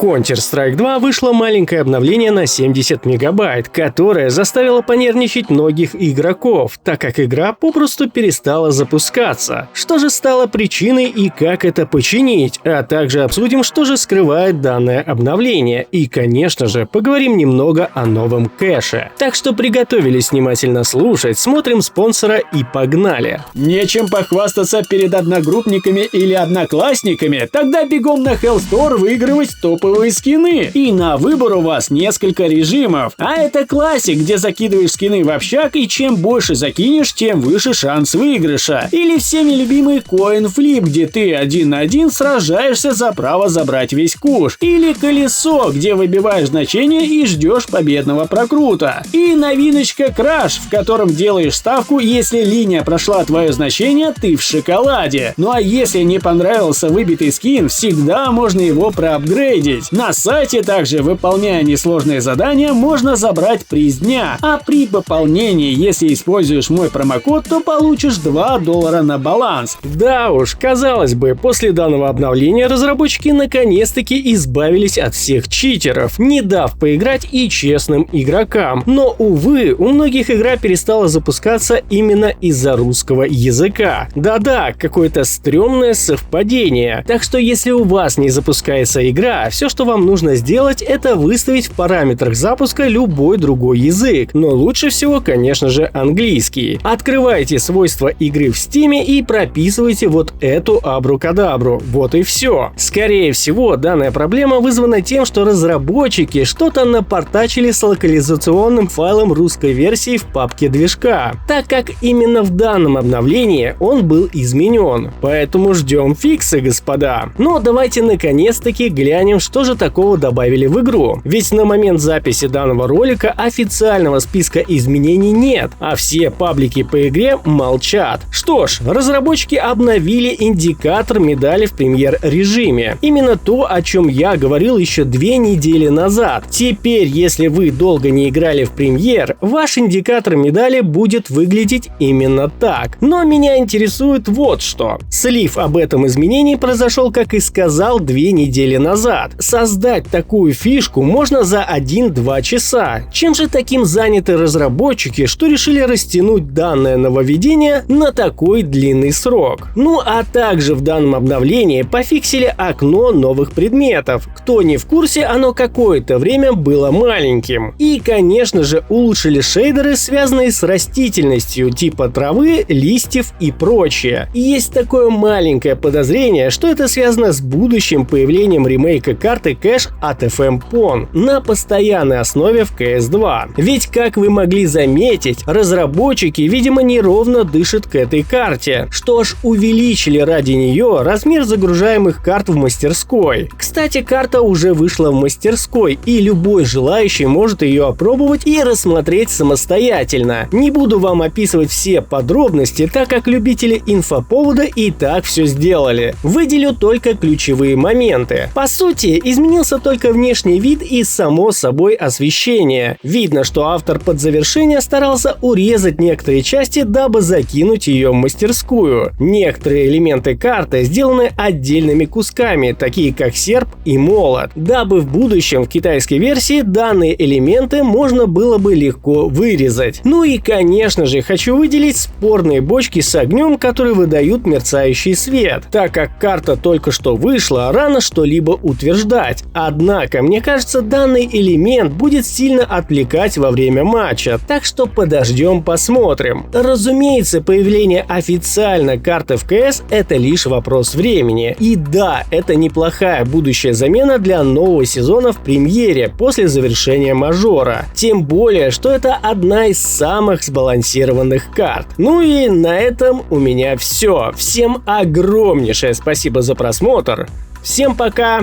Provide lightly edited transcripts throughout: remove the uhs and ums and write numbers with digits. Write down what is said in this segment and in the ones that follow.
Counter-Strike 2 вышло маленькое обновление на 70 мегабайт, которое заставило понервничать многих игроков, так как игра попросту перестала запускаться. Что же стало причиной и как это починить, а также обсудим, что же скрывает данное обновление, и, конечно же, поговорим немного о новом кэше. Так что приготовились внимательно слушать, смотрим спонсора и погнали! Нечем похвастаться перед одногруппниками или одноклассниками? Тогда бегом на Hellstore выигрывать топовые скины. И на выбор у вас несколько режимов. А это классик, где закидываешь скины в общак, и чем больше закинешь, тем выше шанс выигрыша. Или всеми любимый Coin Flip, где ты 1 на 1 сражаешься за право забрать весь куш. Или колесо, где выбиваешь значение и ждешь победного прокрута. И новиночка Crash, в котором делаешь ставку, если линия прошла твое значение, ты в шоколаде. Ну а если не понравился выбитый скин, всегда можно его проапгрейдить. На сайте также, выполняя несложные задания, можно забрать приз дня. А при пополнении, если используешь мой промокод, то получишь $2 на баланс. Да уж, казалось бы, после данного обновления разработчики наконец-таки избавились от всех читеров, не дав поиграть и честным игрокам. Но, увы, у многих игра перестала запускаться именно из-за русского языка. Да-да, какое-то стрёмное совпадение. Так что если у вас не запускается игра, все, что вам нужно сделать, это выставить в параметрах запуска любой другой язык. Но лучше всего, конечно же, английский. Открывайте свойства игры в Steam и прописывайте вот эту абракадабру. Вот и все. Скорее всего, данная проблема вызвана тем, что разработчики что-то напортачили с локализационным файлом русской версии в папке движка, так как именно в данном обновлении он был изменен. Поэтому ждем фиксы, господа. Но давайте наконец-таки глянем, что же такого добавили в игру. Ведь на момент записи данного ролика официального списка изменений нет, а все паблики по игре молчат. Что ж, разработчики обновили индикатор медали в премьер-режиме. Именно то, о чем я говорил еще 2 недели назад. Теперь, если вы долго не играли в премьер, ваш индикатор медали будет выглядеть именно так. Но меня интересует вот что. Слив об этом изменении произошел, как и сказал, 2 недели назад. Создать такую фишку можно за 1-2 часа. Чем же таким заняты разработчики, что решили растянуть данное нововведение на такой длинный срок? Ну а также в данном обновлении пофиксили окно новых предметов. Кто не в курсе, оно какое-то время было маленьким. И, конечно же, улучшили шейдеры, связанные с растительностью, типа травы, листьев и прочее. И есть такое маленькое подозрение, что это связано с будущим появлением ремейка карты кэш от FM Pon на постоянной основе в CS2. Ведь, как вы могли заметить, разработчики, видимо, неровно дышат к этой карте, что аж увеличили ради нее размер загружаемых карт в мастерской. Кстати, карта уже вышла в мастерской, и любой желающий может ее опробовать и рассмотреть самостоятельно. Не буду вам описывать все подробности, так как любители инфоповода и так все сделали. Выделю только ключевые моменты. По сути, изменился только внешний вид и, само собой, освещение. Видно, что автор под завершение старался урезать некоторые части, дабы закинуть ее в мастерскую. Некоторые элементы карты сделаны отдельными кусками, такие как серп и молот, дабы в будущем в китайской версии данные элементы можно было бы легко вырезать. Ну и, конечно же, хочу выделить спорные бочки с огнем, которые выдают мерцающий свет. Так как карта только что вышла, рано что-либо утверждать. Однако, мне кажется, данный элемент будет сильно отвлекать во время матча, так что подождем, посмотрим. Разумеется, появление официально карты в CS — это лишь вопрос времени. И да, это неплохая будущая замена для нового сезона в премьере после завершения мажора. Тем более, что это одна из самых сбалансированных карт. Ну и на этом у меня все. Всем огромнейшее спасибо за просмотр. Всем пока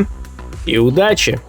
и удачи!